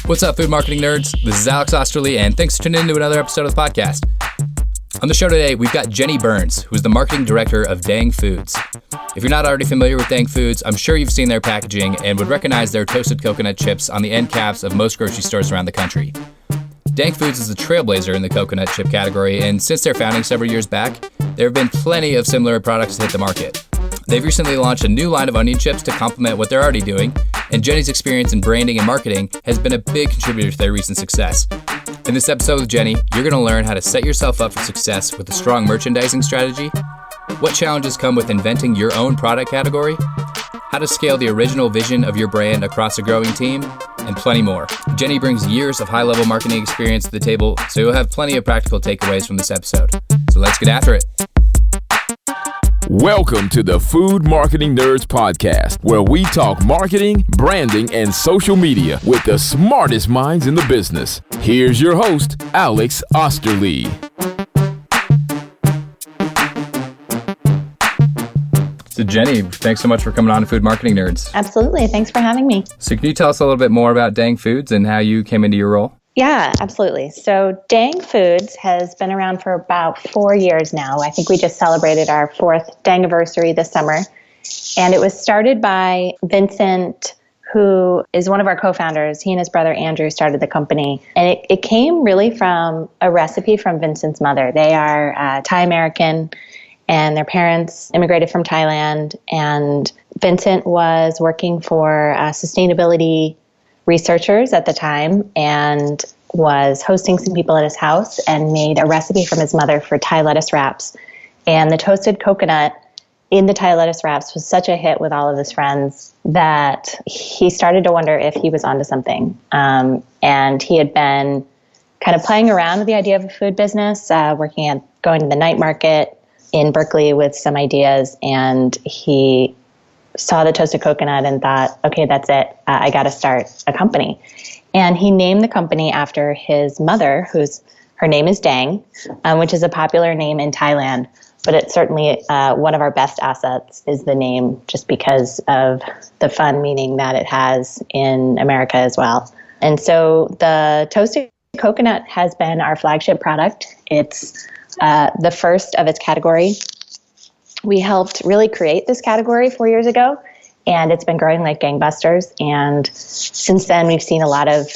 What's up, food marketing nerds? This is Alex Osterly, and thanks for tuning in to another episode of the podcast. On the show today, we've got Jenny Burns, who's the marketing director of Dang Foods. If you're not already familiar with Dang Foods, I'm sure you've seen their packaging and would recognize their toasted coconut chips on the end caps of most grocery stores around the country. Dang Foods is a trailblazer in the coconut chip category, and since their founding several years back, there have been plenty of similar products to hit the market. They've recently launched a new line of onion chips to complement what they're already doing, and Jenny's experience in branding and marketing has been a big contributor to their recent success. In this episode with Jenny, you're going to learn how to set yourself up for success with a strong merchandising strategy, what challenges come with inventing your own product category, how to scale the original vision of your brand across a growing team, and plenty more. Jenny brings years of high-level marketing experience to the table, so you'll have plenty of practical takeaways from this episode. So let's get after it. Welcome to the Food Marketing Nerds Podcast, where we talk marketing, branding, and social media with the smartest minds in the business. Here's your host, Alex Osterly. So Jenny, thanks so much for coming on to Food Marketing Nerds. Absolutely. Thanks for having me. So can you tell us a little bit more about Dang Foods and how you came into your role? Yeah, absolutely. So Dang Foods has been around for about 4 years now. I think we just celebrated our 4th Dangiversary this summer. And it was started by Vincent, who is one of our co-founders. He and his brother Andrew started the company. And it came really from a recipe from Vincent's mother. They are Thai-American, and their parents immigrated from Thailand. And Vincent was working for sustainability researchers at the time and was hosting some people at his house and made a recipe from his mother for Thai lettuce wraps. And the toasted coconut in the Thai lettuce wraps was such a hit with all of his friends that he started to wonder if he was onto something. And he had been kind of playing around with the idea of a food business, going to the night market in Berkeley with some ideas, and he saw the toasted coconut and thought, okay, that's it. I got to start a company. And he named the company after his mother, her name is Dang, which is a popular name in Thailand. But it's certainly one of our best assets is the name, just because of the fun meaning that it has in America as well. And so the toasted coconut has been our flagship product. It's the first of its category. We helped really create this category 4 years ago, and it's been growing like gangbusters. And since then, we've seen a lot of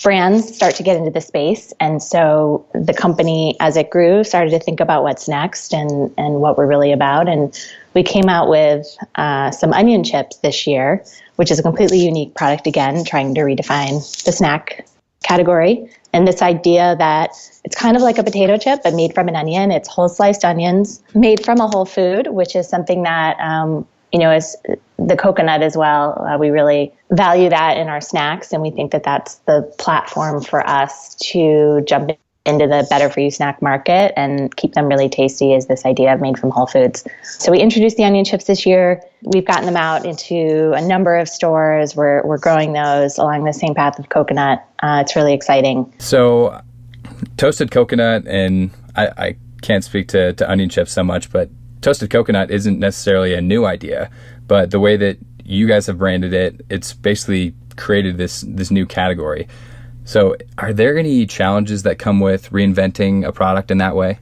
brands start to get into the space. And so the company, as it grew, started to think about what's next and what we're really about. And we came out with some onion chips this year, which is a completely unique product, again, trying to redefine the snack category. And this idea that it's kind of like a potato chip, but made from an onion. It's whole sliced onions made from a whole food, which is something that, is the coconut as well. We really value that in our snacks. And we think that that's the platform for us to jump into the better for you snack market and keep them really tasty, is this idea of made from whole foods. So we introduced the onion chips this year. We've gotten them out into a number of stores. We're growing those along the same path of coconut. It's really exciting. So toasted coconut, and I can't speak to onion chips so much, but toasted coconut isn't necessarily a new idea, but the way that you guys have branded it, it's basically created this new category. So are there any challenges that come with reinventing a product in that way?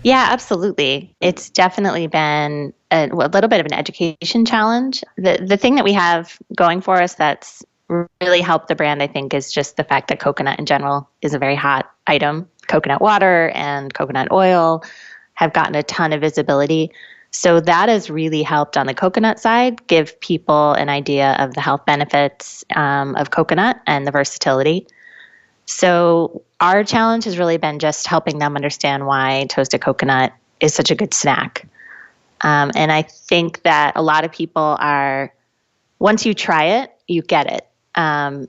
Yeah, absolutely. It's definitely been a little bit of an education challenge. The thing that we have going for us that's really helped the brand, I think, is just the fact that coconut in general is a very hot item. Coconut water and coconut oil have gotten a ton of visibility. So that has really helped on the coconut side, give people an idea of the health benefits of coconut and the versatility. So our challenge has really been just helping them understand why toasted coconut is such a good snack. And I think that a lot of people once you try it, you get it.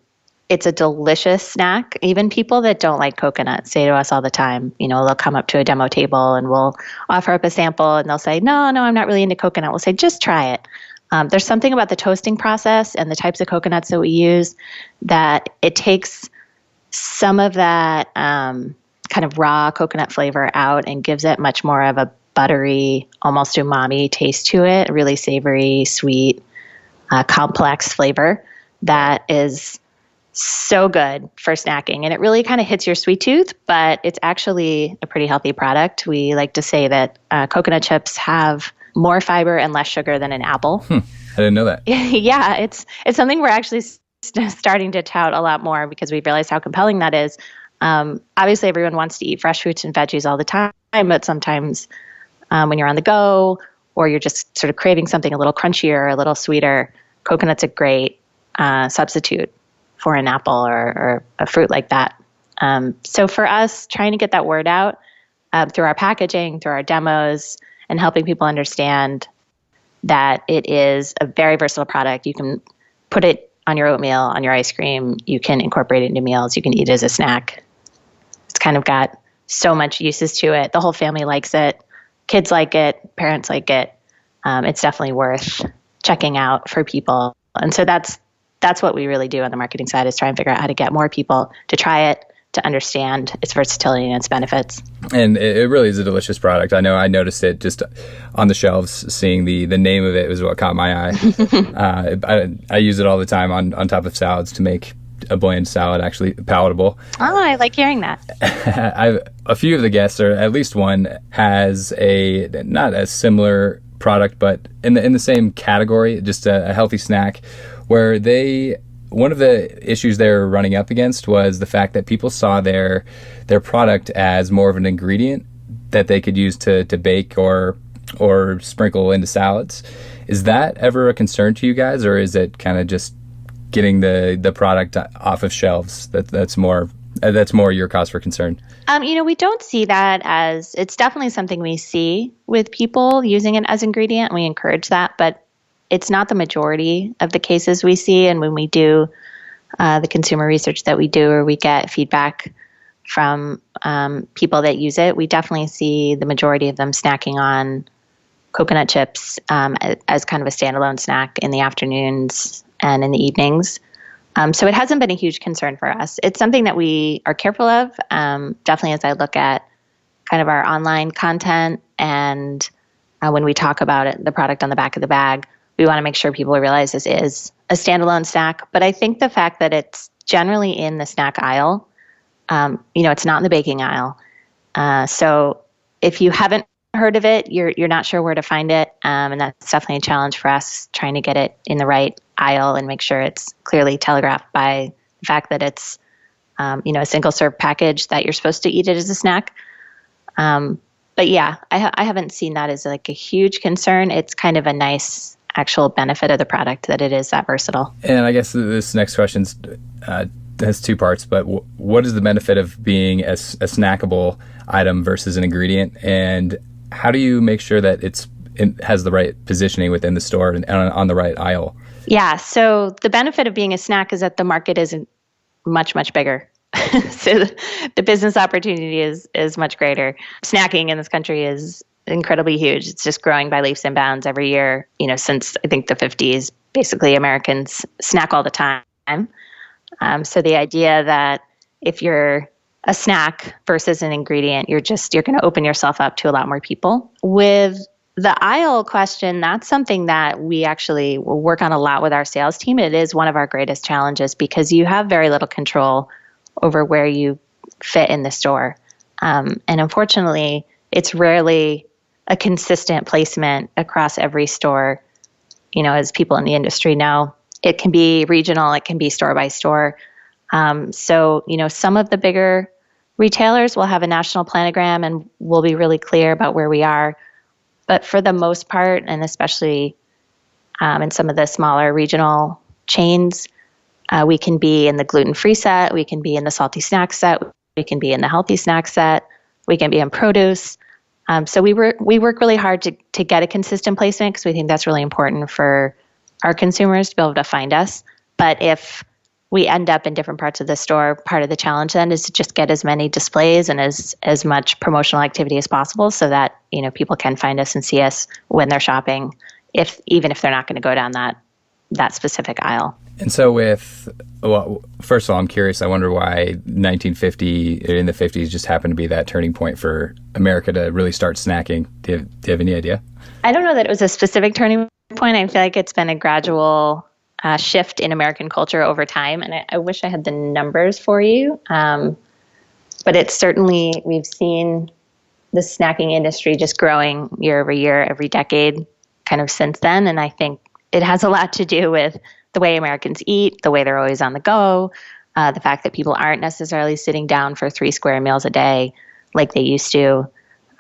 It's a delicious snack. Even people that don't like coconut say to us all the time, they'll come up to a demo table and we'll offer up a sample and they'll say, no, I'm not really into coconut. We'll say, just try it. There's something about the toasting process and the types of coconuts that we use that it takes some of that kind of raw coconut flavor out and gives it much more of a buttery, almost umami taste to it, really savory, sweet, complex flavor that is so good for snacking. And it really kind of hits your sweet tooth, but it's actually a pretty healthy product. We like to say that coconut chips have more fiber and less sugar than an apple. I didn't know that. Yeah, it's something we're actually starting to tout a lot more because we've realized how compelling that is. Obviously, everyone wants to eat fresh fruits and veggies all the time, but sometimes when you're on the go or you're just sort of craving something a little crunchier, a little sweeter, coconut's a great substitute for an apple or a fruit like that. So for us, trying to get that word out through our packaging, through our demos, and helping people understand that it is a very versatile product. You can put it on your oatmeal, on your ice cream. You can incorporate it into meals. You can eat it as a snack. It's kind of got so much uses to it. The whole family likes it. Kids like it. Parents like it. It's definitely worth checking out for people. And so that's what we really do on the marketing side, is try and figure out how to get more people to try it, to understand its versatility and its benefits. And it really is a delicious product. I know I noticed it just on the shelves, seeing the name of it was what caught my eye. I use it all the time on top of salads to make a bland salad actually palatable. Oh, I like hearing that. A few of the guests, or at least one, has a not a similar product, but in the same category, just a healthy snack, where one of the issues they were running up against was the fact that people saw their product as more of an ingredient that they could use to bake or sprinkle into salads. Is that ever a concern to you guys, or is it kind of just getting the product off of shelves that's more your cause for concern? We don't see that as, it's definitely something we see with people using it as ingredient, and we encourage that, but it's not the majority of the cases we see. And when we do the consumer research that we do, or we get feedback from people that use it, we definitely see the majority of them snacking on coconut chips as kind of a standalone snack in the afternoons and in the evenings. So it hasn't been a huge concern for us. It's something that we are careful of, definitely as I look at kind of our online content, and when we talk about it, the product on the back of the bag, we want to make sure people realize this is a standalone snack. But I think the fact that it's generally in the snack aisle, it's not in the baking aisle. So if you haven't heard of it, you're not sure where to find it. And that's definitely a challenge for us, trying to get it in the right aisle and make sure it's clearly telegraphed by the fact that it's, a single serve package that you're supposed to eat it as a snack. But yeah, I haven't seen that as like a huge concern. It's kind of a nice actual benefit of the product that it is that versatile. And I guess this next question has two parts, but what is the benefit of being a snackable item versus an ingredient? And how do you make sure that it has the right positioning within the store and on the right aisle? Yeah, so the benefit of being a snack is that the market is much, much bigger. So the business opportunity is much greater. Snacking in this country is incredibly huge. It's just growing by leaps and bounds every year. Since I think the 50s, basically Americans snack all the time. So the idea that if you're a snack versus an ingredient, you're going to open yourself up to a lot more people. With the aisle question, that's something that we actually will work on a lot with our sales team. It is one of our greatest challenges because you have very little control over where you fit in the store. And unfortunately, it's rarely a consistent placement across every store. As people in the industry know, it can be regional, it can be store by store. So some of the bigger retailers will have a national planogram and we'll be really clear about where we are. But for the most part, and especially in some of the smaller regional chains, we can be in the gluten-free set, we can be in the salty snack set, we can be in the healthy snack set, we can be in produce. So we work really hard to get a consistent placement because we think that's really important for our consumers to be able to find us. But if we end up in different parts of the store, part of the challenge then is to just get as many displays and as much promotional activity as possible so that people can find us and see us when they're shopping, even if they're not going to go down that specific aisle. And so first of all, I'm curious. I wonder why 1950 in the 50s just happened to be that turning point for America to really start snacking. Do you have any idea? I don't know that it was a specific turning point. I feel like it's been a gradual shift in American culture over time. And I wish I had the numbers for you. But it's certainly, we've seen the snacking industry just growing year over year, every decade kind of since then. And I think it has a lot to do with the way Americans eat, the way they're always on the go, the fact that people aren't necessarily sitting down for 3 square meals a day like they used to.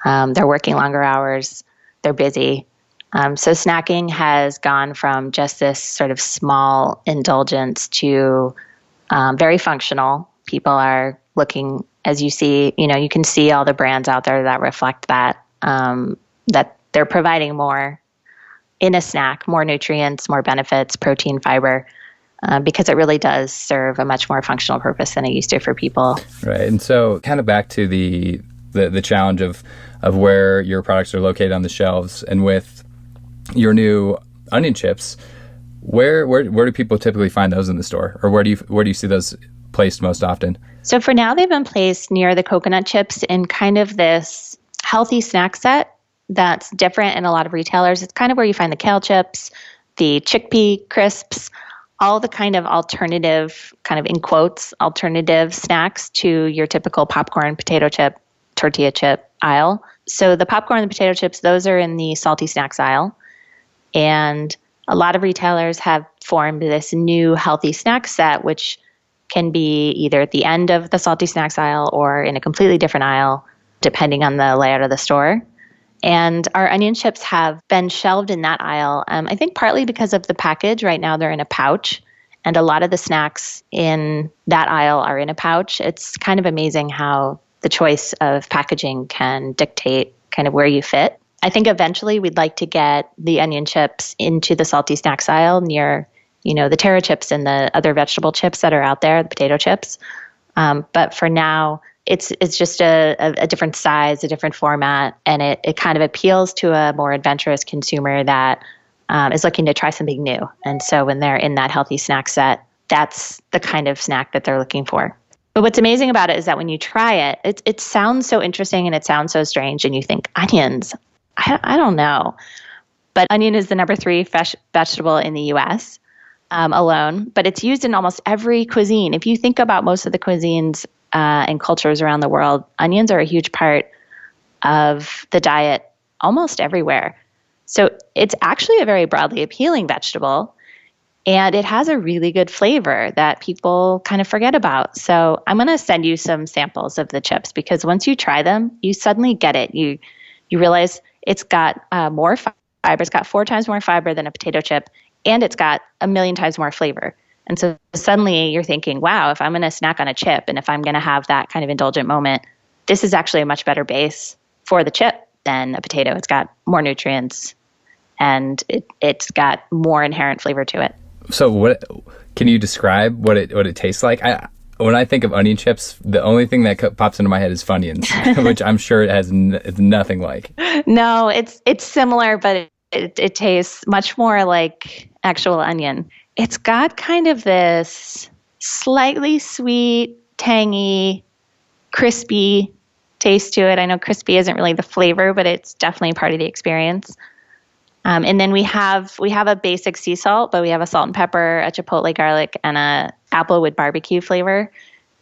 They're working longer hours. They're busy. So snacking has gone from just this sort of small indulgence to very functional. People are looking, as you see, you can see all the brands out there that reflect that, that they're providing more in a snack, more nutrients, more benefits, protein, fiber, because it really does serve a much more functional purpose than it used to for people. Right. And so kind of back to the challenge of where your products are located on the shelves, and with your new onion chips, where do people typically find those in the store, or where do you see those placed most often? So for now, they've been placed near the coconut chips in kind of this healthy snack set that's different in a lot of retailers. It's kind of where you find the kale chips, the chickpea crisps, all the kind of alternative, kind of in quotes, alternative snacks to your typical popcorn, potato chip, tortilla chip aisle. So the popcorn and the potato chips, those are in the salty snacks aisle. And a lot of retailers have formed this new healthy snack set, which can be either at the end of the salty snacks aisle or in a completely different aisle, depending on the layout of the store. And our onion chips have been shelved in that aisle, I think partly because of the package. Right now they're in a pouch, and a lot of the snacks in that aisle are in a pouch. It's kind of amazing how the choice of packaging can dictate kind of where you fit. I think eventually we'd like to get the onion chips into the salty snacks aisle near, the Terra chips and the other vegetable chips that are out there, the potato chips. But for now, it's just a different size, a different format, and it kind of appeals to a more adventurous consumer that is looking to try something new. And so when they're in that healthy snack set, that's the kind of snack that they're looking for. But what's amazing about it is that when you try it, it sounds so interesting and it sounds so strange, and you think, onions? I don't know. But onion is the number 3 fresh vegetable in the U.S. Alone, but it's used in almost every cuisine. If you think about most of the cuisines and cultures around the world, onions are a huge part of the diet almost everywhere. So it's actually a very broadly appealing vegetable, and it has a really good flavor that people kind of forget about. So I'm going to send you some samples of the chips, because once you try them, you suddenly get it. You realize it's got more fiber. It's got 4 times more fiber than a potato chip, and it's got 1,000,000 times more flavor. And so suddenly you're thinking, wow, if I'm going to snack on a chip and if I'm going to have that kind of indulgent moment, this is actually a much better base for the chip than a potato. It's got more nutrients, and it's got more inherent flavor to it. So what can you describe what it tastes like? When I think of onion chips, the only thing that pops into my head is Funyuns, which I'm sure it has it's nothing like. No, it's similar, but it tastes much more like actual onion. It's got kind of this slightly sweet, tangy, crispy taste to it. I know crispy isn't really the flavor, but it's definitely part of the experience. And then we have a basic sea salt, but we have a salt and pepper, a chipotle garlic, and a applewood barbecue flavor.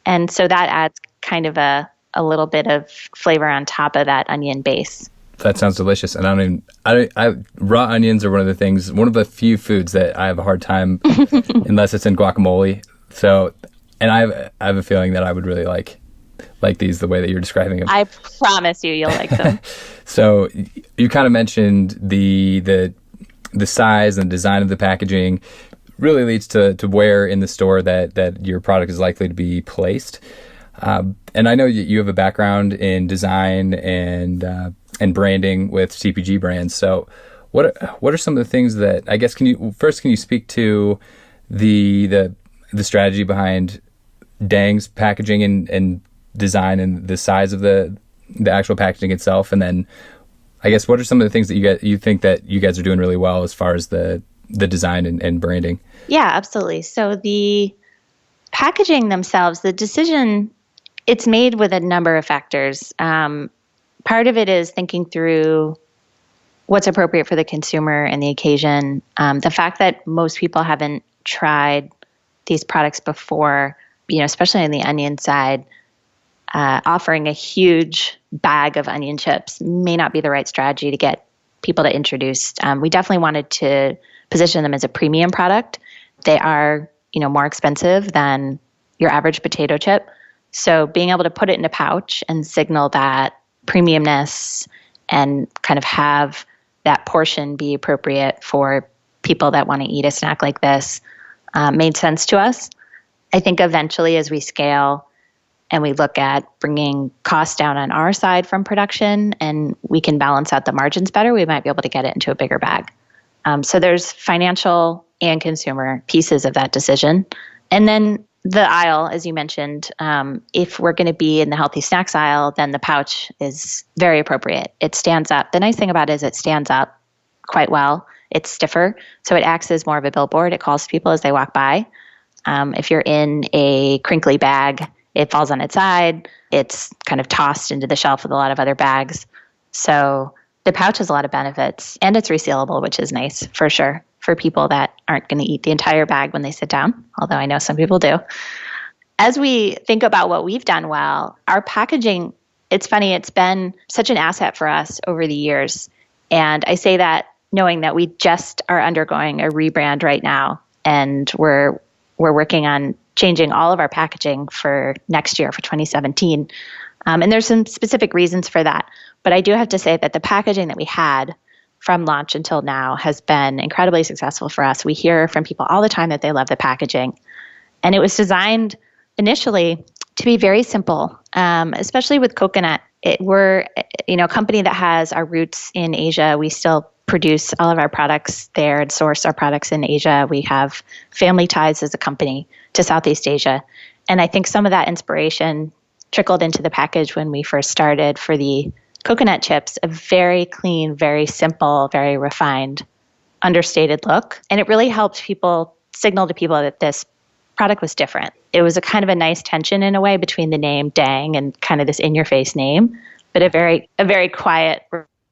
And so that adds kind of a little bit of flavor on top of that onion base. That sounds delicious. And raw onions are one of the few foods that I have a hard time unless it's in guacamole. So, and I have a feeling that I would really like these the way that you're describing them. I promise you'll like them. So you kind of mentioned the size and design of the packaging really leads to where in the store that your product is likely to be placed. And I know you have a background in design and branding with CPG brands. So what are some of the things that, I guess, can you speak to the strategy behind Dang's packaging and design and the size of the actual packaging itself? And then I guess what are some of the things that you think that you guys are doing really well as far as the design and branding? Yeah, absolutely. So the packaging themselves, the decision, it's made with a number of factors. Part of it is thinking through what's appropriate for the consumer and the occasion. The fact that most people haven't tried these products before, especially on the onion side, offering a huge bag of onion chips may not be the right strategy to get people to introduce. We definitely wanted to position them as a premium product. They are, more expensive than your average potato chip. So being able to put it in a pouch and signal that premiumness and kind of have that portion be appropriate for people that want to eat a snack like this made sense to us. I think eventually as we scale and we look at bringing costs down on our side from production and we can balance out the margins better, we might be able to get it into a bigger bag. So there's financial and consumer pieces of that decision. And then the aisle, as you mentioned, if we're going to be in the healthy snacks aisle, then the pouch is very appropriate. It stands up. The nice thing about it is it stands up quite well. It's stiffer, so it acts as more of a billboard. It calls people as they walk by. If you're in a crinkly bag, it falls on its side. It's kind of tossed into the shelf with a lot of other bags. So the pouch has a lot of benefits, and it's resealable, which is nice for sure for people that aren't going to eat the entire bag when they sit down, although I know some people do. As we think about what we've done well, our packaging, it's funny, it's been such an asset for us over the years. And I say that knowing that we just are undergoing a rebrand right now, and we're working on changing all of our packaging for next year, for 2017. And there's some specific reasons for that. But I do have to say that the packaging that we had from launch until now has been incredibly successful for us. We hear from people all the time that they love the packaging. And it was designed initially to be very simple, especially with coconut. We're a company that has our roots in Asia. We still produce all of our products there and source our products in Asia. We have family ties as a company to Southeast Asia. And I think some of that inspiration trickled into the package when we first started for the coconut chips, a very clean, very simple, very refined, understated look. And it really helped people signal to people that this product was different. It was a kind of a nice tension in a way between the name Dang and kind of this in-your-face name, but a very quiet,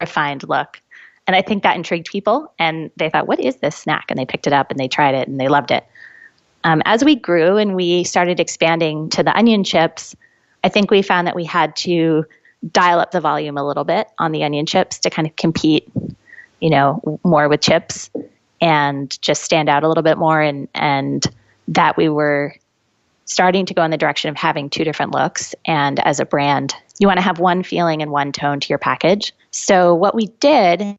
refined look. And I think that intrigued people, and they thought, what is this snack? And they picked it up and they tried it and they loved it. As we grew and we started expanding to the onion chips, I think we found that we had to dial up the volume a little bit on the onion chips to kind of compete, more with chips and just stand out a little bit more. And that we were starting to go in the direction of having two different looks. And as a brand, you want to have one feeling and one tone to your package. So what we did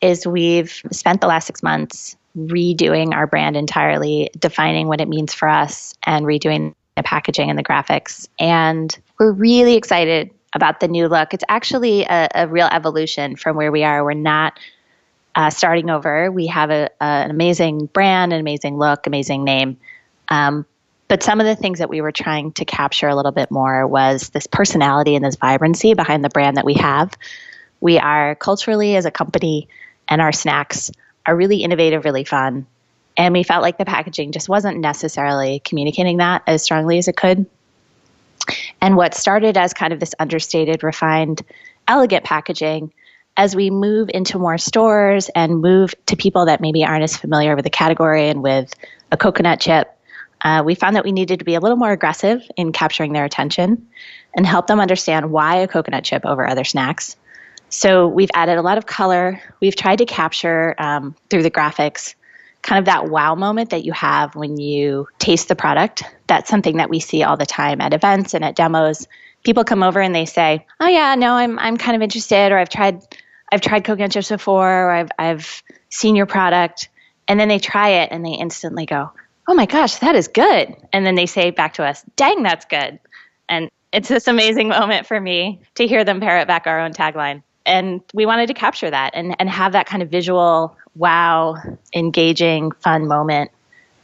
is we've spent the last 6 months redoing our brand entirely, defining what it means for us, and redoing the packaging and the graphics. And we're really excited about the new look. It's actually a real evolution from where we are. We're not starting over. We have an amazing brand, an amazing look, amazing name. But some of the things that we were trying to capture a little bit more was this personality and this vibrancy behind the brand that we have. We are culturally, as a company, and our snacks are really innovative, really fun. And we felt like the packaging just wasn't necessarily communicating that as strongly as it could. And what started as kind of this understated, refined, elegant packaging, as we move into more stores and move to people that maybe aren't as familiar with the category and with a coconut chip, we found that we needed to be a little more aggressive in capturing their attention and help them understand why a coconut chip over other snacks. So we've added a lot of color. We've tried to capture through the graphics kind of that wow moment that you have when you taste the product. That's something that we see all the time at events and at demos. People come over and they say, "Oh yeah, no, I'm kind of interested," or I've tried coconut chips before, or I've seen your product," and then they try it and they instantly go, "Oh my gosh, that is good," and then they say back to us, "Dang, that's good," and it's this amazing moment for me to hear them parrot back our own tagline. And we wanted to capture that and have that kind of visual, wow, engaging, fun moment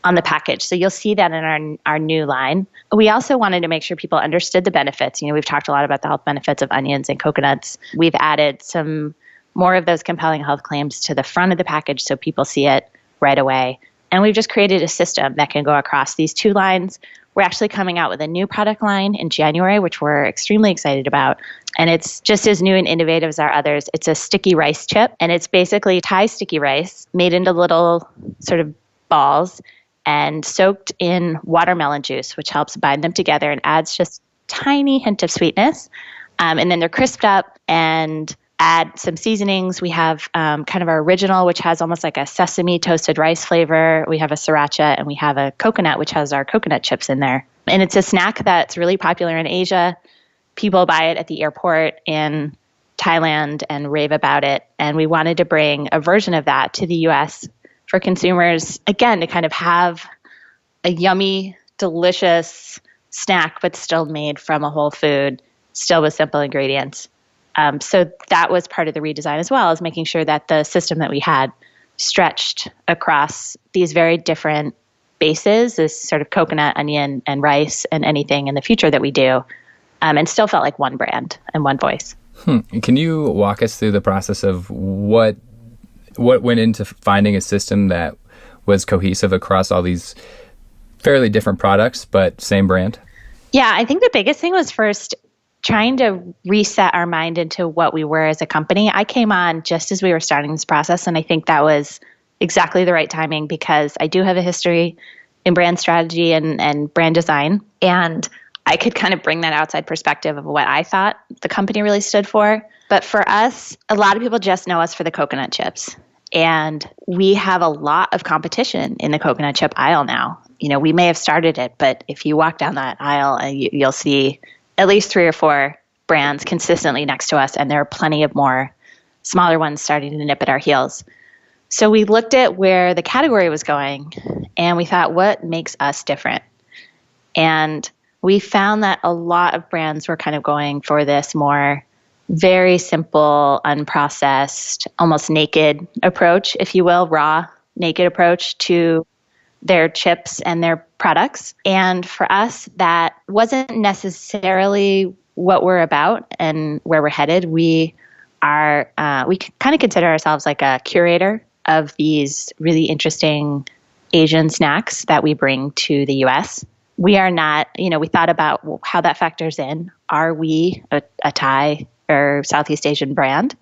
on the package. So you'll see that in our new line. We also wanted to make sure people understood the benefits. We've talked a lot about the health benefits of onions and coconuts. We've added some more of those compelling health claims to the front of the package so people see it right away. And we've just created a system that can go across these two lines. We're actually coming out with a new product line in January, which we're extremely excited about. And it's just as new and innovative as our others. It's a sticky rice chip, and it's basically Thai sticky rice made into little sort of balls. and soaked in watermelon juice, which helps bind them together and adds just tiny hint of sweetness. And then they're crisped up and add some seasonings. We have kind of our original, which has almost like a sesame toasted rice flavor. We have a sriracha, and we have a coconut, which has our coconut chips in there. And it's a snack that's really popular in Asia. People buy it at the airport in Thailand and rave about it. And we wanted to bring a version of that to the US for consumers, again, to kind of have a yummy, delicious snack, but still made from a whole food, still with simple ingredients. So that was part of the redesign as well, as making sure that the system that we had stretched across these very different bases, this sort of coconut, onion, and rice, and anything in the future that we do, and still felt like one brand and one voice. Can you walk us through the process of what went into finding a system that was cohesive across all these fairly different products, but same brand? Yeah, I think the biggest thing was first trying to reset our mind into what we were as a company. I came on just as we were starting this process, and I think that was exactly the right timing because I do have a history in brand strategy and brand design, and I could kind of bring that outside perspective of what I thought the company really stood for. But for us, a lot of people just know us for the coconut chips. And we have a lot of competition in the coconut chip aisle now. You know, we may have started it, but if you walk down that aisle, you'll see at least 3 or 4 brands consistently next to us. And there are plenty of more smaller ones starting to nip at our heels. So we looked at where the category was going and we thought, what makes us different? And we found that a lot of brands were kind of going for this more very simple, unprocessed, almost naked approach, if you will, raw, naked approach to their chips and their products. And for us, that wasn't necessarily what we're about and where we're headed. We kind of consider ourselves like a curator of these really interesting Asian snacks that we bring to the US. We are not, we thought about how that factors in. Are we a Thai or Southeast Asian brand?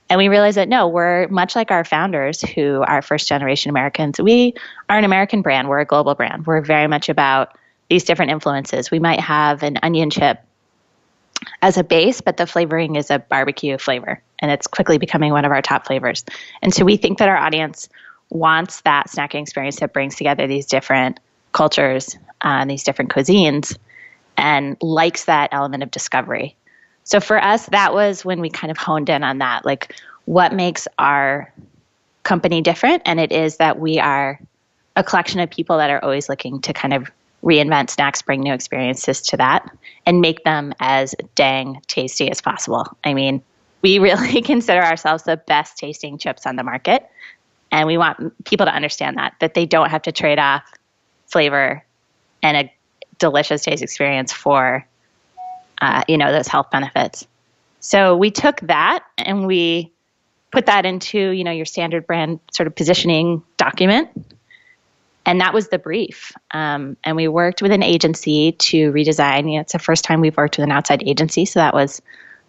And we realized that no, we're much like our founders who are first generation Americans. We are an American brand. We're a global brand. We're very much about these different influences. We might have an onion chip as a base, but the flavoring is a barbecue flavor. And it's quickly becoming one of our top flavors. And so we think that our audience wants that snacking experience that brings together these different cultures, these different cuisines, and likes that element of discovery. So for us, that was when we kind of honed in on that, like what makes our company different. And it is that we are a collection of people that are always looking to kind of reinvent snacks, bring new experiences to that, and make them as dang tasty as possible. I mean, we really consider ourselves the best tasting chips on the market. And we want people to understand that they don't have to trade off flavor and a delicious taste experience for, those health benefits. So we took that and we put that into, your standard brand sort of positioning document. And that was the brief. And we worked with an agency to redesign. It's the first time we've worked with an outside agency. So that was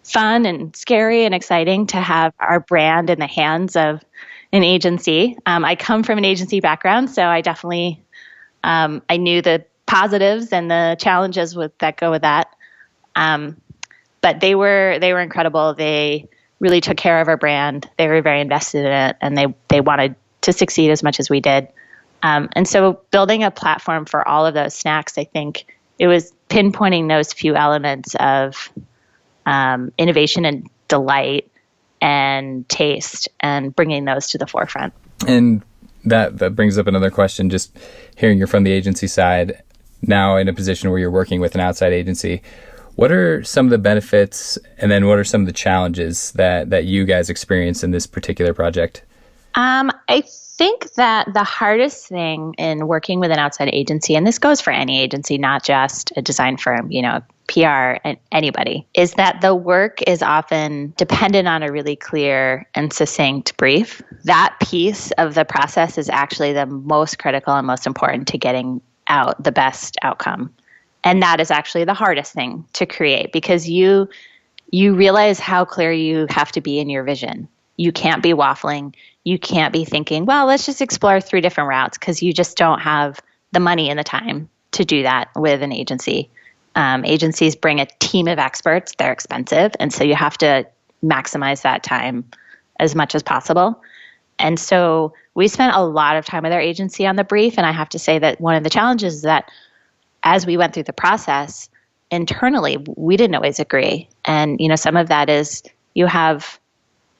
fun and scary and exciting to have our brand in the hands of an agency. I come from an agency background, so I definitely, I knew the positives and the challenges that go with that. But they were incredible. They really took care of our brand. They were very invested in it, and they wanted to succeed as much as we did. And so building a platform for all of those snacks, I think it was pinpointing those few elements of innovation and delight and taste and bringing those to the forefront. And that brings up another question, just hearing you're from the agency side, now in a position where you're working with an outside agency. What are some of the benefits and then what are some of the challenges that you guys experience in this particular project? I think that the hardest thing in working with an outside agency, and this goes for any agency, not just a design firm, PR, and anybody, is that the work is often dependent on a really clear and succinct brief. That piece of the process is actually the most critical and most important to getting out the best outcome. And that is actually the hardest thing to create because you realize how clear you have to be in your vision. You can't be waffling. You can't be thinking, well, let's just explore 3 different routes because you just don't have the money and the time to do that with an agency. Agencies bring a team of experts. They're expensive. And so you have to maximize that time as much as possible. And so we spent a lot of time with our agency on the brief. And I have to say that one of the challenges is that as we went through the process internally, we didn't always agree. And, some of that is you have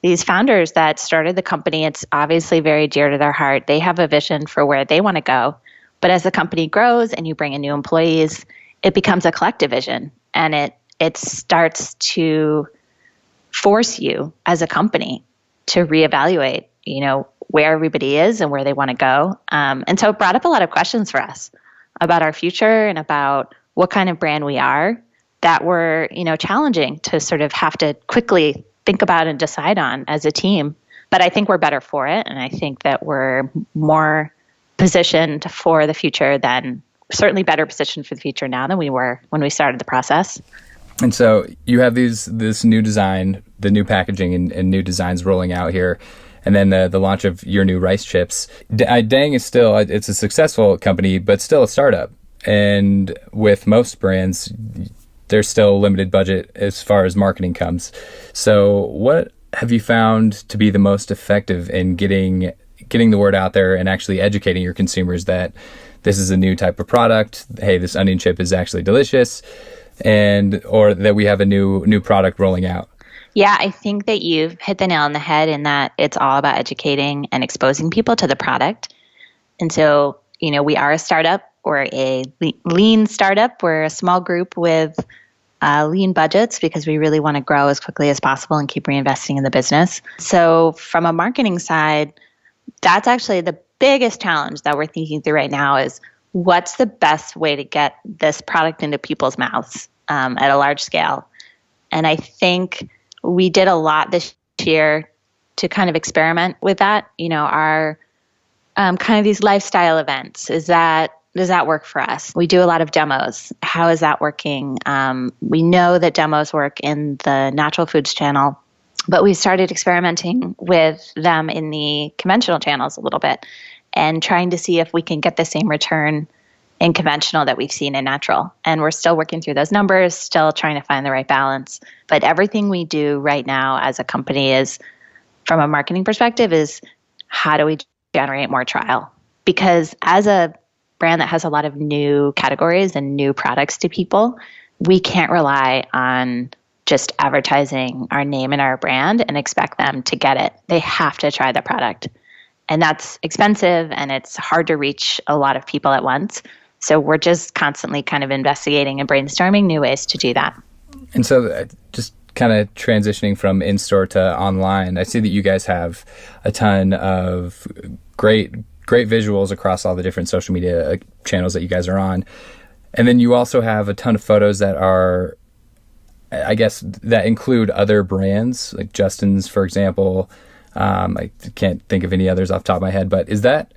these founders that started the company. It's obviously very dear to their heart. They have a vision for where they want to go. But as the company grows and you bring in new employees, it becomes a collective vision. And it starts to force you as a company to reevaluate, where everybody is and where they want to go. And so it brought up a lot of questions for us about our future and about what kind of brand we are that were, challenging to sort of have to quickly think about and decide on as a team. But I think we're better for it. And I think that we're more positioned for the future certainly better positioned for the future now than we were when we started the process. And so you have this new design, the new packaging and new designs rolling out here, and then the launch of your new rice chips. Dang is still, it's a successful company, but still a startup. And with most brands, there's still a limited budget as far as marketing comes. So what have you found to be the most effective in getting the word out there and actually educating your consumers that this is a new type of product? Hey, this onion chip is actually delicious, or that we have a new product rolling out. Yeah, I think that you've hit the nail on the head in that it's all about educating and exposing people to the product. And so, we are a startup. We're a lean startup. We're a small group with lean budgets because we really want to grow as quickly as possible and keep reinvesting in the business. So from a marketing side, that's actually the biggest challenge that we're thinking through right now is what's the best way to get this product into people's mouths at a large scale. And I think we did a lot this year to kind of experiment with that. Our kind of these lifestyle events, does that work for us? We do a lot of demos. How is that working? We know that demos work in the natural foods channel, but we started experimenting with them in the conventional channels a little bit and trying to see if we can get the same return in conventional that we've seen in natural. And we're still working through those numbers, still trying to find the right balance. But everything we do right now as a company is, from a marketing perspective, is how do we generate more trial? Because as a brand that has a lot of new categories and new products to people, we can't rely on just advertising our name and our brand and expect them to get it. They have to try the product. And that's expensive and it's hard to reach a lot of people at once. So we're just constantly kind of investigating and brainstorming new ways to do that. And so just kind of transitioning from in-store to online, I see that you guys have a ton of great visuals across all the different social media channels that you guys are on. And then you also have a ton of photos that are, I guess, that include other brands, like Justin's, for example. I can't think of any others off the top of my head, but is that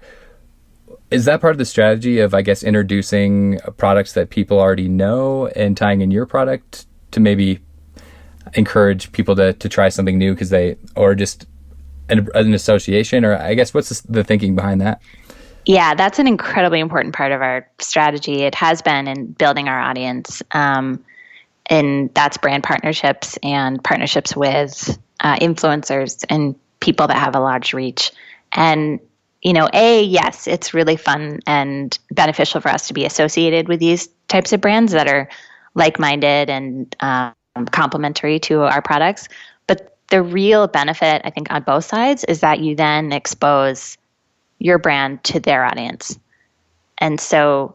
part of the strategy of, I guess, introducing products that people already know and tying in your product to maybe encourage people to try something new or just an association, or I guess what's the thinking behind that? Yeah, that's an incredibly important part of our strategy. It has been in building our audience. And that's brand partnerships and partnerships with influencers and people that have a large reach. And, yes, it's really fun and beneficial for us to be associated with these types of brands that are like-minded and complementary to our products. But the real benefit, I think, on both sides is that you then expose your brand to their audience. And so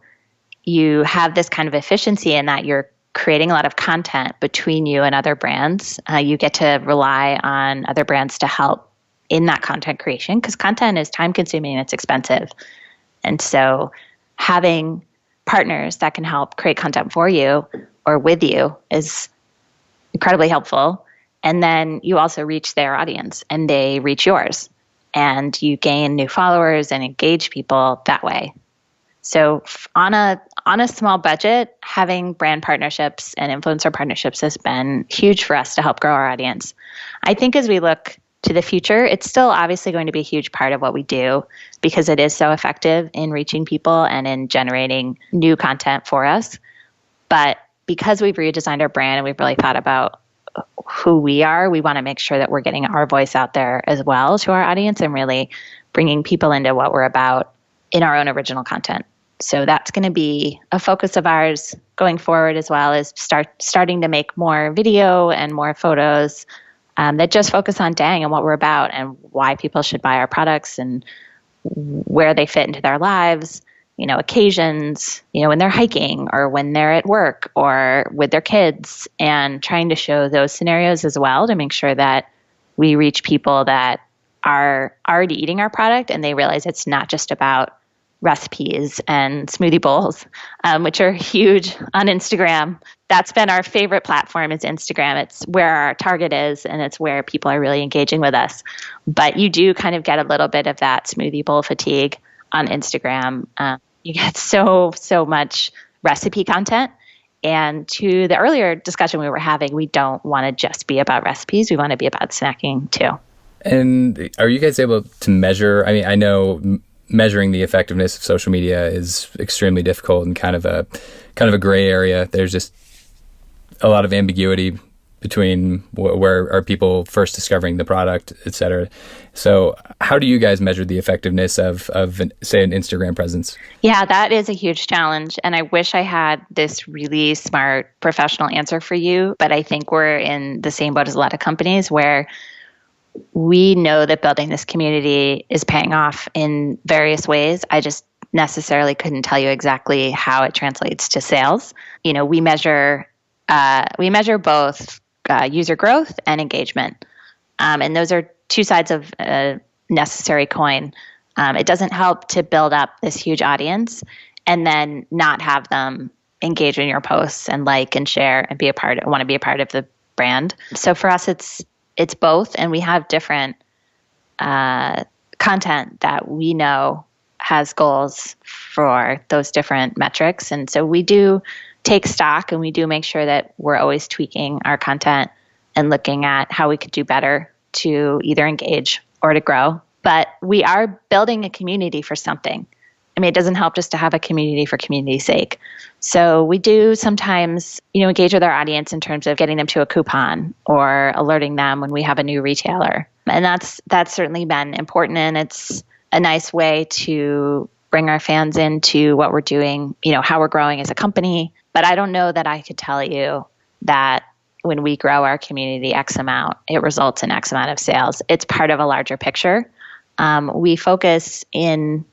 you have this kind of efficiency in that you're creating a lot of content between you and other brands. You get to rely on other brands to help in that content creation because content is time consuming and it's expensive. And so having partners that can help create content for you or with you is incredibly helpful. And then you also reach their audience and they reach yours and you gain new followers and engage people that way. So on a small budget, having brand partnerships and influencer partnerships has been huge for us to help grow our audience. I think as we look to the future. It's still obviously going to be a huge part of what we do because it is so effective in reaching people and in generating new content for us. But because we've redesigned our brand and we've really thought about who we are, we want to make sure that we're getting our voice out there as well to our audience and really bringing people into what we're about in our own original content. So that's going to be a focus of ours going forward, as well as starting to make more video and more photos that just focus on Dang and what we're about and why people should buy our products and where they fit into their lives, occasions, when they're hiking or when they're at work or with their kids, and trying to show those scenarios as well to make sure that we reach people that are already eating our product and they realize it's not just about recipes and smoothie bowls, which are huge on Instagram. That's been our favorite platform, is Instagram. It's where our target is and it's where people are really engaging with us. But you do kind of get a little bit of that smoothie bowl fatigue on Instagram. You get so much recipe content. And to the earlier discussion we were having, we don't want to just be about recipes. We want to be about snacking too. And are you guys able to measure? I mean, I know measuring the effectiveness of social media is extremely difficult and kind of a gray area. There's just a lot of ambiguity between where are people first discovering the product, et cetera. So how do you guys measure the effectiveness of say, an Instagram presence? Yeah, that is a huge challenge. And I wish I had this really smart professional answer for you, but I think we're in the same boat as a lot of companies where we know that building this community is paying off in various ways. I just necessarily couldn't tell you exactly how it translates to sales. We measure both user growth and engagement. And those are two sides of a necessary coin. It doesn't help to build up this huge audience and then not have them engage in your posts and like and share and want to be a part of the brand. So for us, it's both, and we have different content that we know has goals for those different metrics. And so we do take stock and we do make sure that we're always tweaking our content and looking at how we could do better to either engage or to grow. But we are building a community for something. I mean, it doesn't help just to have a community for community's sake. So we do sometimes, engage with our audience in terms of getting them to a coupon or alerting them when we have a new retailer. And that's certainly been important. And it's a nice way to bring our fans into what we're doing, how we're growing as a company. But I don't know that I could tell you that when we grow our community X amount, it results in X amount of sales. It's part of a larger picture. We focus in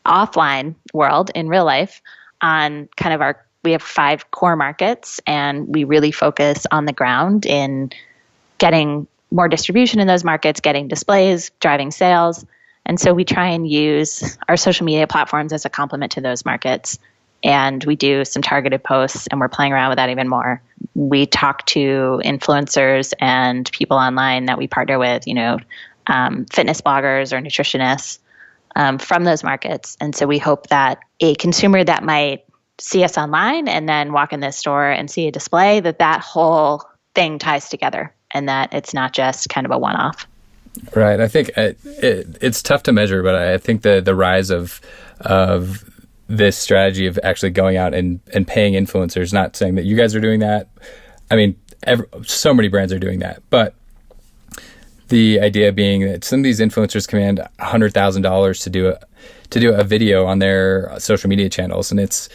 offline world, in real life, on kind of we have 5 core markets, and we really focus on the ground in getting more distribution in those markets, getting displays, driving sales. And so we try and use our social media platforms as a complement to those markets. And we do some targeted posts, and we're playing around with that even more. We talk to influencers and people online that we partner with, fitness bloggers or nutritionists from those markets. And so we hope that a consumer that might see us online and then walk in this store and see a display, that whole thing ties together and that it's not just kind of a one-off. Right. I think it's tough to measure, but I think the rise of this strategy of actually going out and paying influencers, not saying that you guys are doing that. I mean, so many brands are doing that, but the idea being that some of these influencers command $100,000 to do a video on their social media channels, and it's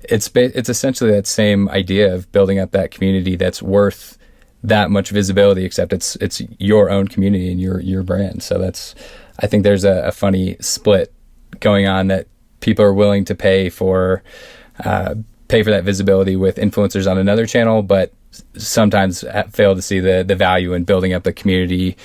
essentially that same idea of building up that community that's worth that much visibility, except it's your own community and your brand. So I think there's a funny split going on that people are willing to pay for that visibility with influencers on another channel, but sometimes fail to see the value in building up a community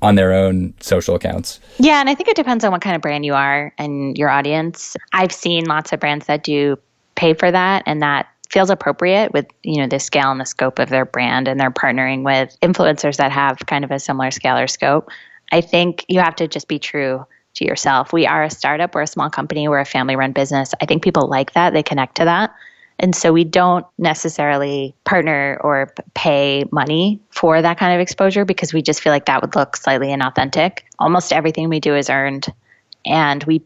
on their own social accounts. Yeah, and I think it depends on what kind of brand you are and your audience. I've seen lots of brands that do pay for that, and that feels appropriate with, the scale and the scope of their brand, and they're partnering with influencers that have kind of a similar scale or scope. I think you have to just be true to yourself. We are a startup, we're a small company, we're a family-run business. I think people like that, they connect to that. And so we don't necessarily partner or pay money for that kind of exposure because we just feel like that would look slightly inauthentic. Almost everything we do is earned. And we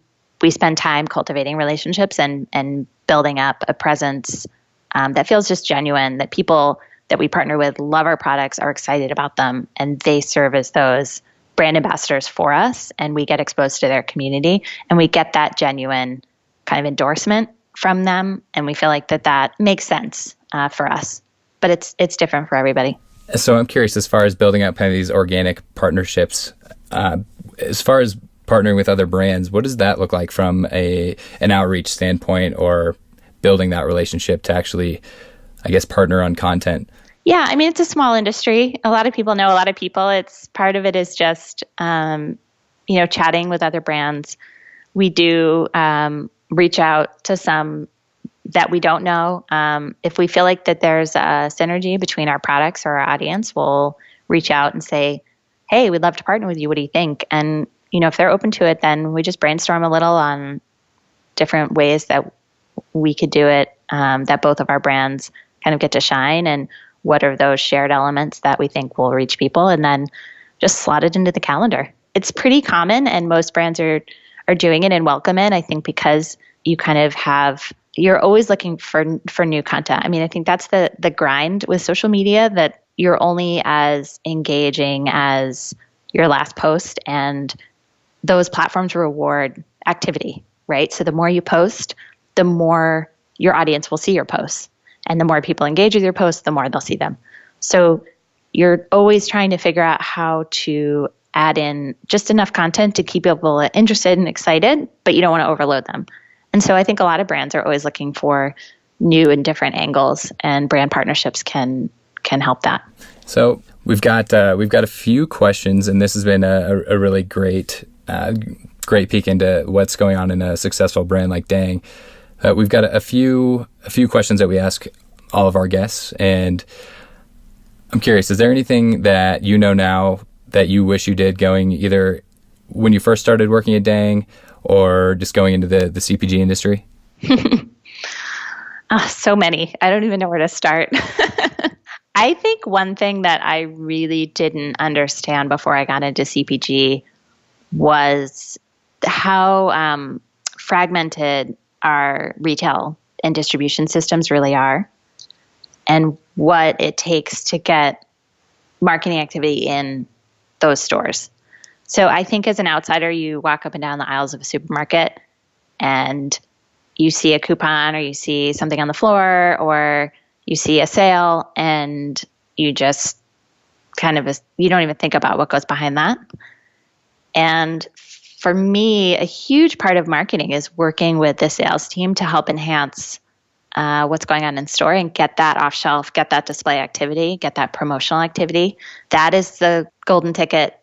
spend time cultivating relationships and building up a presence that feels just genuine, that people that we partner with love our products, are excited about them, and they serve as those brand ambassadors for us, and we get exposed to their community, and we get that genuine kind of endorsement from them, and we feel like that makes sense for us. But it's different for everybody. So I'm curious, as far as building out kind of these organic partnerships, as far as partnering with other brands, what does that look like from an outreach standpoint, or building that relationship to actually, I guess, partner on content? Yeah, I mean, it's a small industry. A lot of people know a lot of people. It's part of it is just, chatting with other brands. We do reach out to some that we don't know. If we feel like that there's a synergy between our products or our audience, we'll reach out and say, hey, we'd love to partner with you. What do you think? And, if they're open to it, then we just brainstorm a little on different ways that we could do it, that both of our brands kind of get to shine, and what are those shared elements that we think will reach people, and then just slot it into the calendar. It's pretty common, and most brands are doing it and welcome it, I think, because you kind of you're always looking for new content. I mean, I think that's the grind with social media, that you're only as engaging as your last post, and those platforms reward activity, right? So the more you post, the more your audience will see your posts. And the more people engage with your posts, the more they'll see them. So you're always trying to figure out how to add in just enough content to keep people interested and excited, but you don't want to overload them. And so I think a lot of brands are always looking for new and different angles, and brand partnerships can help that. So we've got a few questions, and this has been a really great peek into what's going on in a successful brand like Dang. We've got a few questions that we ask all of our guests, and I'm curious, is there anything that you know now that you wish you did, going either when you first started working at Dang or just going into the CPG industry? So many. I don't even know where to start. I think one thing that I really didn't understand before I got into CPG was how fragmented our retail and distribution systems really are, and what it takes to get marketing activity in those stores. So I think as an outsider, you walk up and down the aisles of a supermarket and you see a coupon, or you see something on the floor, or you see a sale, and you just you don't even think about what goes behind that. And for me, a huge part of marketing is working with the sales team to help enhance what's going on in store and get that off shelf, get that display activity, get that promotional activity. That is the golden ticket,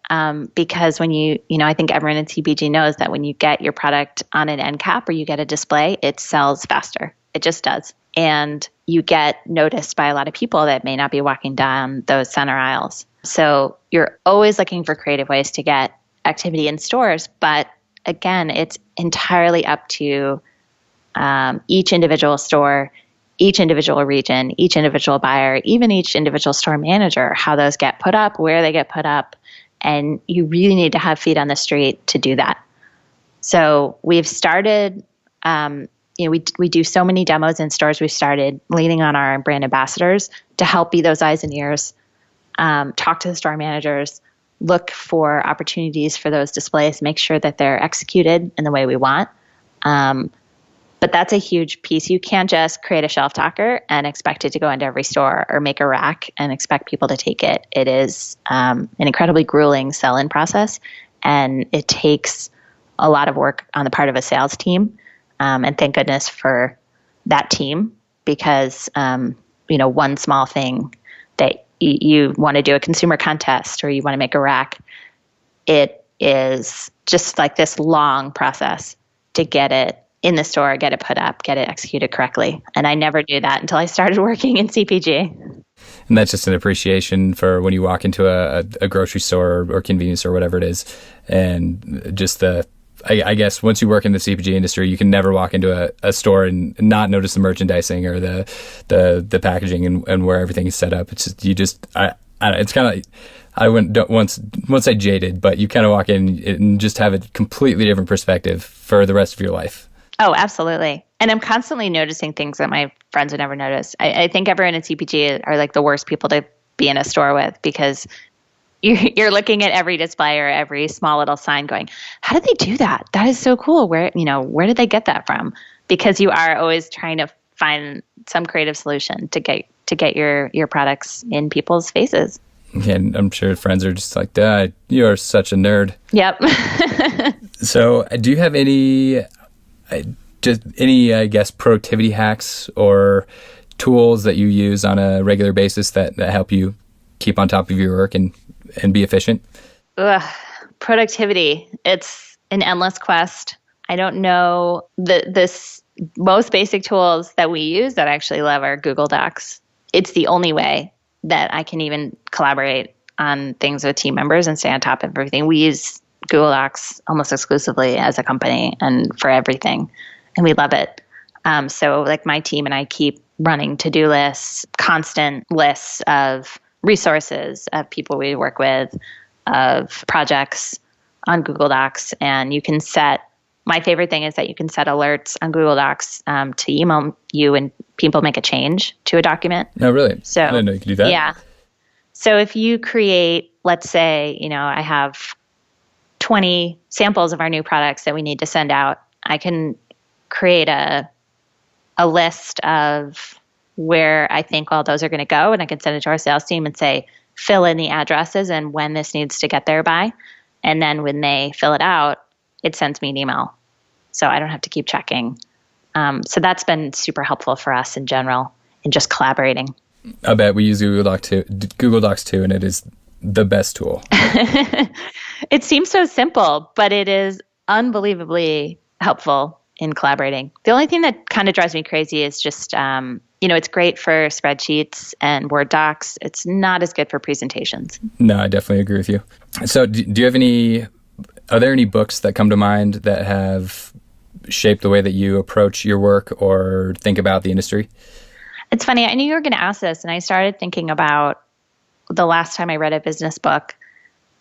because when I think everyone in CPG knows that when you get your product on an end cap or you get a display, it sells faster. It just does. And you get noticed by a lot of people that may not be walking down those center aisles. So you're always looking for creative ways to get activity in stores. But again, it's entirely up to each individual store, each individual region, each individual buyer, even each individual store manager, how those get put up, where they get put up. And you really need to have feet on the street to do that. So we've started, we do so many demos in stores. We've started leaning on our brand ambassadors to help be those eyes and ears, talk to the store managers, look for opportunities for those displays, make sure that they're executed in the way we want. But that's a huge piece. You can't just create a shelf talker and expect it to go into every store, or make a rack and expect people to take it. It is an incredibly grueling sell-in process, and it takes a lot of work on the part of a sales team. And thank goodness for that team, because one small thing that you want to do a consumer contest, or you want to make a rack, it is just like this long process to get it in the store, get it put up, get it executed correctly. And I never knew that until I started working in CPG. And that's just an appreciation for when you walk into a grocery store or convenience store, whatever it is, and just the I guess once you work in the CPG industry, you can never walk into a store and not notice the merchandising or the packaging and where everything is set up. It's just, it's kind of, I wouldn't once say jaded, but you kind of walk in and just have a completely different perspective for the rest of your life. Oh, absolutely. And I'm constantly noticing things that my friends would never notice. I think everyone in CPG are like the worst people to be in a store with, because you're looking at every display or every small little sign going, how did they do that? That is so cool. Where did they get that from? Because you are always trying to find some creative solution to get your products in people's faces. And I'm sure friends are just like, Dad, you are such a nerd. Yep. So do you have any, I guess, productivity hacks or tools that you use on a regular basis that help you keep on top of your work and be efficient? Productivity. It's an endless quest. I don't know. The most basic tools that we use that I actually love are Google Docs. It's the only way that I can even collaborate on things with team members and stay on top of everything. We use Google Docs almost exclusively as a company and for everything, and we love it. So like my team and I keep running to-do lists, constant lists of resources, of people we work with, of projects on Google Docs. And you can set, my favorite thing is that you can set alerts on Google Docs to email you when people make a change to a document. No, really? So, I didn't know you could do that. Yeah. So if you create, let's say, I have 20 samples of our new products that we need to send out, I can create a list of where I think all those are going to go, and I can send it to our sales team and say, fill in the addresses and when this needs to get there by. And then when they fill it out, it sends me an email. So I don't have to keep checking. So that's been super helpful for us in general in just collaborating. I bet we use Google Docs too, and it is the best tool. It seems so simple, but it is unbelievably helpful in collaborating. The only thing that kind of drives me crazy is just, it's great for spreadsheets and Word docs. It's not as good for presentations. No, I definitely agree with you. So do you have are there any books that come to mind that have shaped the way that you approach your work or think about the industry? It's funny. I knew you were going to ask this, and I started thinking about the last time I read a business book.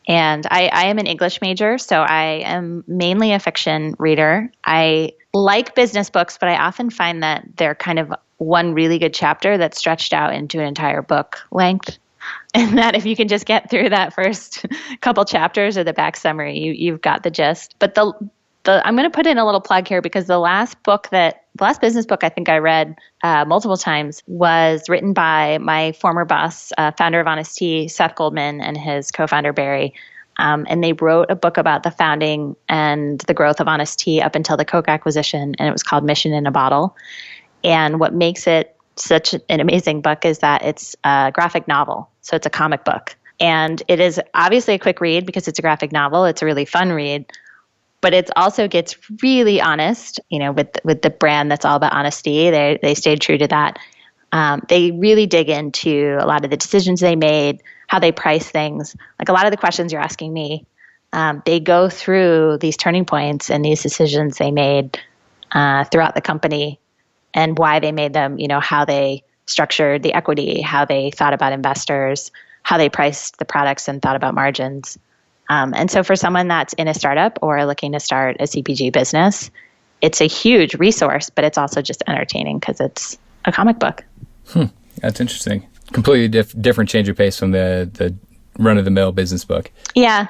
And I am an English major, so I am mainly a fiction reader. I like business books, but I often find that they're kind of one really good chapter that's stretched out into an entire book length. And that if you can just get through that first couple chapters or the back summary, you've got the gist. But I'm going to put in a little plug here, because the last business book I think I read multiple times was written by my former boss, founder of Honest Tea, Seth Goldman, and his co-founder, Barry. And they wrote a book about the founding and the growth of Honest Tea up until the Coke acquisition, and it was called Mission in a Bottle. And what makes it such an amazing book is that it's a graphic novel. So it's a comic book. And it is obviously a quick read because it's a graphic novel. It's a really fun read. But it also gets really honest, with the brand that's all about honesty. They stayed true to that. They really dig into a lot of the decisions they made, how they price things. Like a lot of the questions you're asking me, they go through these turning points and these decisions they made throughout the company and why they made them, how they structured the equity, how they thought about investors, how they priced the products and thought about margins. And so for someone that's in a startup or looking to start a CPG business, it's a huge resource, but it's also just entertaining because it's a comic book. That's interesting. Completely different change of pace from the run-of-the-mill business book. Yeah,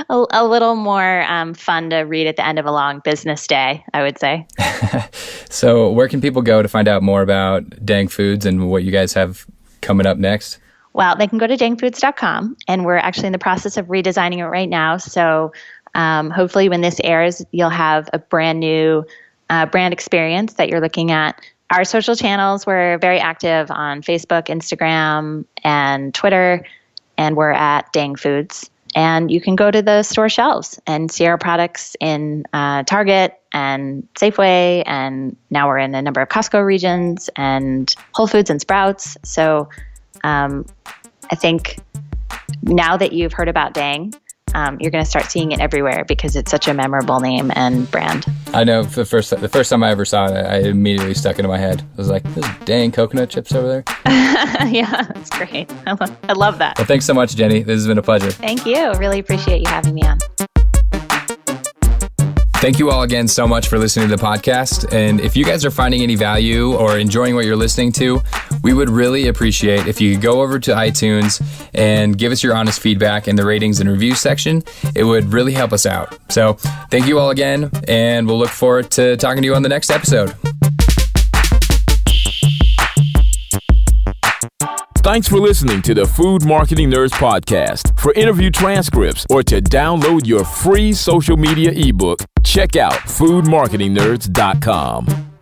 a little more fun to read at the end of a long business day, I would say. So where can people go to find out more about Dang Foods and what you guys have coming up next? Well, they can go to dangfoods.com, and we're actually in the process of redesigning it right now. So hopefully when this airs, you'll have a brand new brand experience that you're looking at. Our social channels, we're very active on Facebook, Instagram, and Twitter, and we're at Dang Foods. And you can go to the store shelves and see our products in Target and Safeway, and now we're in a number of Costco regions and Whole Foods and Sprouts. So I think now that you've heard about Dang, you're going to start seeing it everywhere because it's such a memorable name and brand. I know the first time I ever saw it, I immediately stuck into my head. I was like, those dang coconut chips over there. Yeah, that's great. I love that. Well, thanks so much, Jenny. This has been a pleasure. Thank you. Really appreciate you having me on. Thank you all again so much for listening to the podcast. And if you guys are finding any value or enjoying what you're listening to, we would really appreciate if you could go over to iTunes and give us your honest feedback in the ratings and reviews section. It would really help us out. So thank you all again, and we'll look forward to talking to you on the next episode. Thanks for listening to the Food Marketing Nerds Podcast. For interview transcripts or to download your free social media ebook, check out foodmarketingnerds.com.